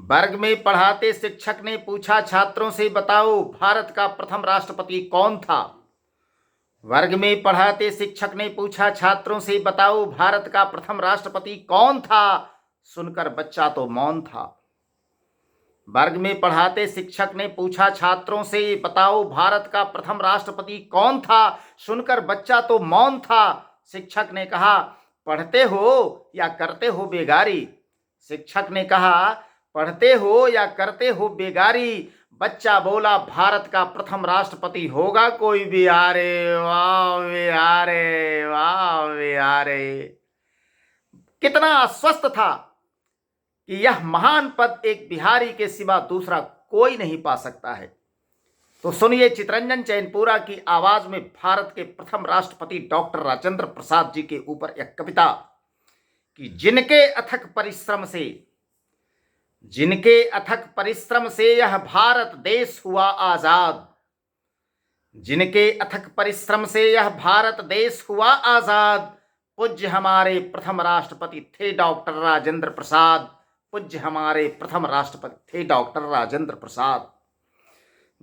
वर्ग में पढ़ाते शिक्षक ने पूछा छात्रों से, बताओ भारत का प्रथम राष्ट्रपति कौन था। वर्ग में पढ़ाते शिक्षक ने पूछा छात्रों से, बताओ भारत का प्रथम राष्ट्रपति कौन था। सुनकर बच्चा तो मौन था। वर्ग में पढ़ाते शिक्षक ने पूछा छात्रों से, बताओ भारत का प्रथम राष्ट्रपति कौन था। सुनकर बच्चा तो मौन था। शिक्षक ने कहा, पढ़ते हो या करते हो बेगारी। शिक्षक ने कहा, पढ़ते हो या करते हो बेगारी। बच्चा बोला, भारत का प्रथम राष्ट्रपति होगा कोई बिहारे। वाह बिहारे, वाह बिहारे। कितना आश्वस्त था कि यह महान पद एक बिहारी के सिवा दूसरा कोई नहीं पा सकता है। तो सुनिए चितरंजन चैनपुरा की आवाज में भारत के प्रथम राष्ट्रपति डॉक्टर राजेंद्र प्रसाद जी के ऊपर एक कविता कि जिनके अथक परिश्रम से यह भारत देश हुआ आजाद। जिनके अथक परिश्रम से यह भारत देश हुआ आजाद। पूज्य हमारे प्रथम राष्ट्रपति थे डॉक्टर राजेंद्र प्रसाद। पूज्य हमारे प्रथम राष्ट्रपति थे डॉक्टर राजेंद्र प्रसाद।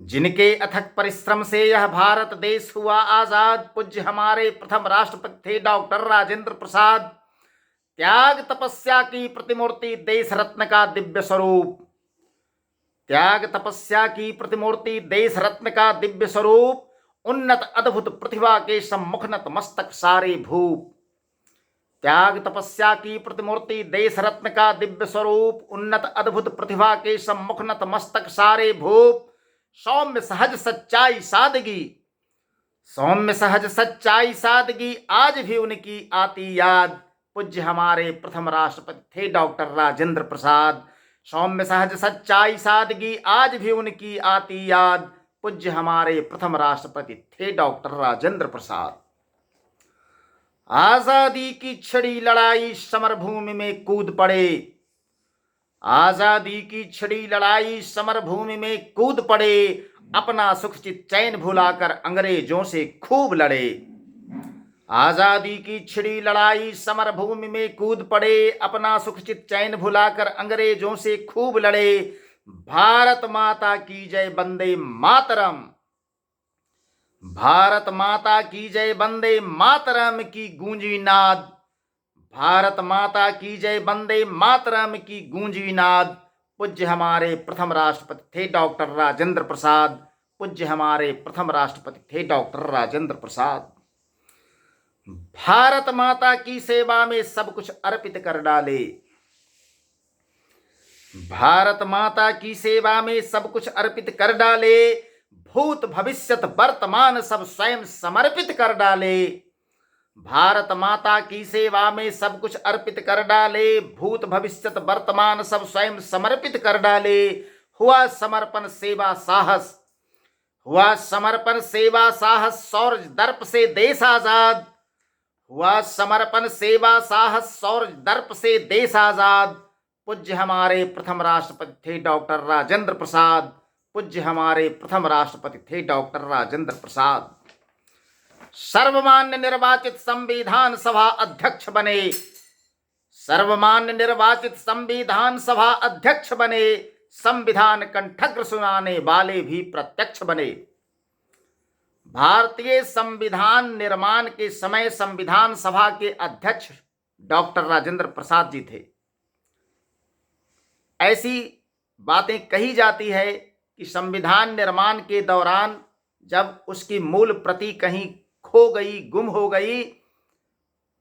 जिनके अथक परिश्रम से यह भारत देश हुआ आजाद। पूज्य हमारे प्रथम राष्ट्रपति थे डॉक्टर राजेंद्र प्रसाद। त्याग तपस्या की प्रतिमूर्ति देश रत्न का दिव्य स्वरूप। त्याग तपस्या की प्रतिमूर्ति देश रत्न का दिव्य स्वरूप। उन्नत अद्भुत प्रतिभा के सम्मुख नतमस्तक सारे भूप। त्याग तपस्या की प्रतिमूर्ति देश रत्न का दिव्य स्वरूप। उन्नत अद्भुत प्रतिभा के सम्मुख नतमस्तक सारे भूप। सौम्य सहज सच्चाई सादगी। सौम्य सहज सच्चाई सादगी आज भी उनकी आती याद। पूज्य हमारे प्रथम राष्ट्रपति थे डॉक्टर राजेंद्र प्रसाद। सौम्य सहज सच्चाई सादगी आज भी उनकी आती याद। पूज्य हमारे प्रथम राष्ट्रपति थे डॉक्टर राजेंद्र प्रसाद। आजादी की छिड़ी लड़ाई समर भूमि में कूद पड़े। आजादी की छिड़ी लड़ाई समर भूमि में कूद पड़े। अपना सुख चित चैन भुलाकर अंग्रेजों से खूब लड़े। आजादी की छिड़ी लड़ाई समर भूमि में कूद पड़े। अपना सुख चित चैन भुलाकर अंग्रेजों से खूब लड़े। भारत माता की जय वंदे मातरम। भारत माता की जय वंदे मातरम की गूंजी नाद। भारत माता की जय वंदे मातरम की गूंजी नाद। पूज्य हमारे प्रथम राष्ट्रपति थे डॉक्टर राजेंद्र प्रसाद। पूज्य हमारे प्रथम राष्ट्रपति थे डॉक्टर राजेंद्र प्रसाद। भारत माता की सेवा में सब कुछ अर्पित कर डाले। भारत माता की सेवा में सब कुछ अर्पित कर डाले। भूत भविष्यत वर्तमान सब स्वयं समर्पित कर डाले। भारत माता की सेवा में सब कुछ अर्पित कर डाले। भूत भविष्यत वर्तमान सब स्वयं समर्पित कर डाले। हुआ समर्पण सेवा साहस। हुआ समर्पण सेवा साहस शौर्य दर्प से देश आजाद। हुआ समर्पण सेवा साहस शौर्य दर्प से देश आजाद। पूज्य हमारे प्रथम राष्ट्रपति थे डॉक्टर राजेंद्र प्रसाद। पूज्य हमारे प्रथम राष्ट्रपति थे डॉक्टर राजेंद्र प्रसाद। सर्वमान्य निर्वाचित संविधान सभा अध्यक्ष बने। सर्वमान्य निर्वाचित संविधान सभा अध्यक्ष बने। संविधान कंठग्र सुनाने वाले भी प्रत्यक्ष बने। भारतीय संविधान निर्माण के समय संविधान सभा के अध्यक्ष डॉक्टर राजेंद्र प्रसाद जी थे। ऐसी बातें कही जाती है कि संविधान निर्माण के दौरान जब उसकी मूल प्रति कहीं खो गई, गुम हो गई,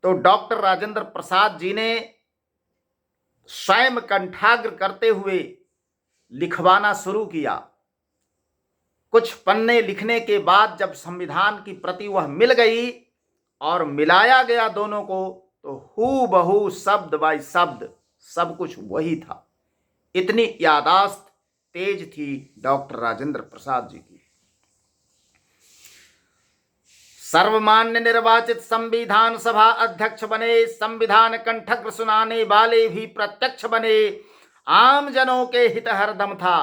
तो डॉक्टर राजेंद्र प्रसाद जी ने स्वयं कंठाग्र करते हुए लिखवाना शुरू किया। कुछ पन्ने लिखने के बाद जब संविधान की प्रति वह मिल गई और मिलाया गया दोनों को, तो हूबहू शब्द बाय शब्द सब कुछ वही था। इतनी यादाश्त तेज थी डॉक्टर राजेंद्र प्रसाद जी की। सर्वमान्य निर्वाचित संविधान सभा अध्यक्ष बने। संविधान कंठग्र सुनाने वाले भी प्रत्यक्ष बने। आम जनों के हित हरदम था।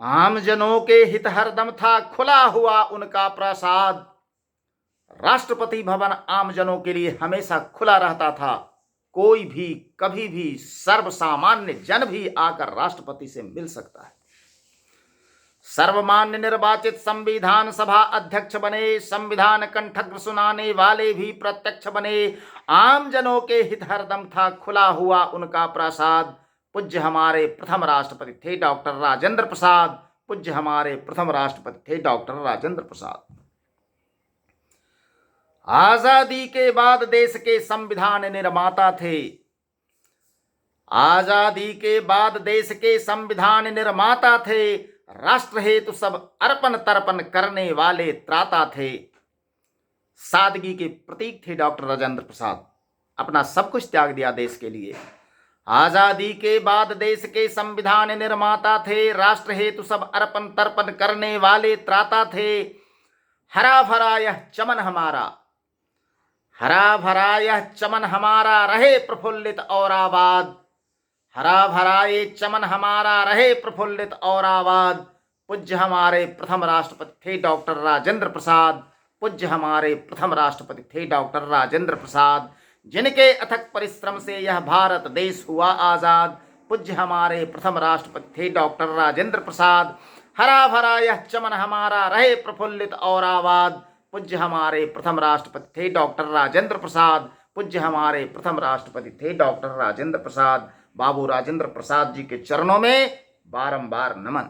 आम जनों के हित हरदम था खुला हुआ उनका प्रसाद। राष्ट्रपति भवन आम जनों के लिए हमेशा खुला रहता था। कोई भी कभी भी सर्वसामान्य जन भी आकर राष्ट्रपति से मिल सकता है। सर्वमान्य निर्वाचित संविधान सभा अध्यक्ष बने, संविधान कंठग्र सुनाने वाले भी प्रत्यक्ष बने, आम जनों के हित हरदम था खुला हुआ उनका प्रसाद। पूज्य हमारे प्रथम राष्ट्रपति थे डॉक्टर राजेंद्र प्रसाद। पूज्य हमारे प्रथम राष्ट्रपति थे डॉक्टर राजेंद्र प्रसाद। आजादी के बाद देश के संविधान निर्माता थे। आजादी के बाद देश के संविधान निर्माता थे। राष्ट्र हेतु सब अर्पण तर्पण करने वाले त्राता थे। सादगी के प्रतीक थे डॉक्टर राजेंद्र प्रसाद। अपना सब कुछ त्याग दिया देश के लिए। आजादी के बाद देश के संविधान निर्माता थे। राष्ट्र हेतु सब अर्पण तर्पण करने वाले त्राता थे। हरा भरा यह चमन हमारा, हरा भरा यह चमन हमारा रहे प्रफुल्लित और आबाद। हरा भरा ये चमन हमारा रहे प्रफुल्लित और आबाद। पूज्य हमारे प्रथम राष्ट्रपति थे डॉक्टर राजेंद्र प्रसाद। पूज्य हमारे प्रथम राष्ट्रपति थे डॉक्टर राजेंद्र प्रसाद, जिनके अथक परिश्रम से यह भारत देश हुआ आजाद। पूज्य हमारे प्रथम राष्ट्रपति थे डॉक्टर राजेंद्र प्रसाद। हरा भरा यह चमन हमारा रहे प्रफुल्लित और आबाद। पूज्य हमारे प्रथम राष्ट्रपति थे डॉक्टर राजेंद्र प्रसाद। पूज्य हमारे प्रथम राष्ट्रपति थे डॉक्टर राजेंद्र प्रसाद। बाबू राजेंद्र प्रसाद जी के चरणों में बारंबार नमन।